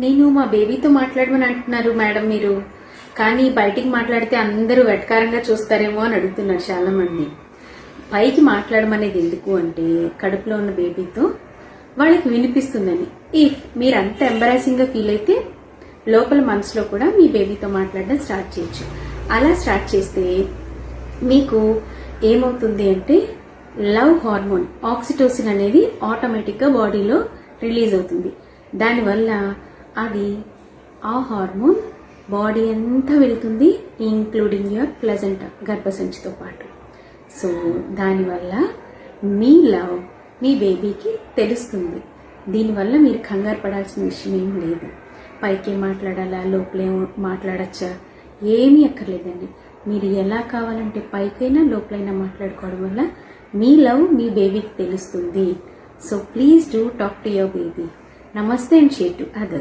నేను మా బేబీతో మాట్లాడమని అంటున్నారు మేడం మీరు, కానీ బయటికి మాట్లాడితే అందరూ వెటకారంగా చూస్తారేమో అని అడుగుతున్నారు చాలా మంది. పైకి మాట్లాడమనేది ఎందుకు అంటే కడుపులో ఉన్న బేబీతో వాళ్ళకి వినిపిస్తుందని. ఇఫ్ మీరు అంత ఎంబరాసింగ్ గా ఫీల్ అయితే లోపల మనసులో కూడా మీ బేబీతో మాట్లాడడం స్టార్ట్ చేయొచ్చు. అలా స్టార్ట్ చేస్తే మీకు ఏమవుతుంది అంటే లవ్ హార్మోన్ ఆక్సిటోసిన్ అనేది ఆటోమేటిక్ గా బాడీలో రిలీజ్ అవుతుంది. దానివల్ల అది ఆ హార్మోన్ బాడీ అంతా వెళ్తుంది, ఇంక్లూడింగ్ యువర్ ప్లెజెంటా గర్భసంచితో పాటు. సో దానివల్ల మీ లవ్ మీ బేబీకి తెలుస్తుంది. దీనివల్ల మీరు కంగారు పడాల్సిన విషయం ఏం లేదు. పైకే మాట్లాడాలా, లోపలే మాట్లాడచ్చా, ఏమీ అక్కర్లేదండి. మీరు ఎలా కావాలంటే పైకైనా లోపలైనా మాట్లాడుకోవడం వల్ల మీ లవ్ మీ బేబీకి తెలుస్తుంది. So please do talk to your baby. నమస్తే అండ్ షేర్ టు అదర్స్.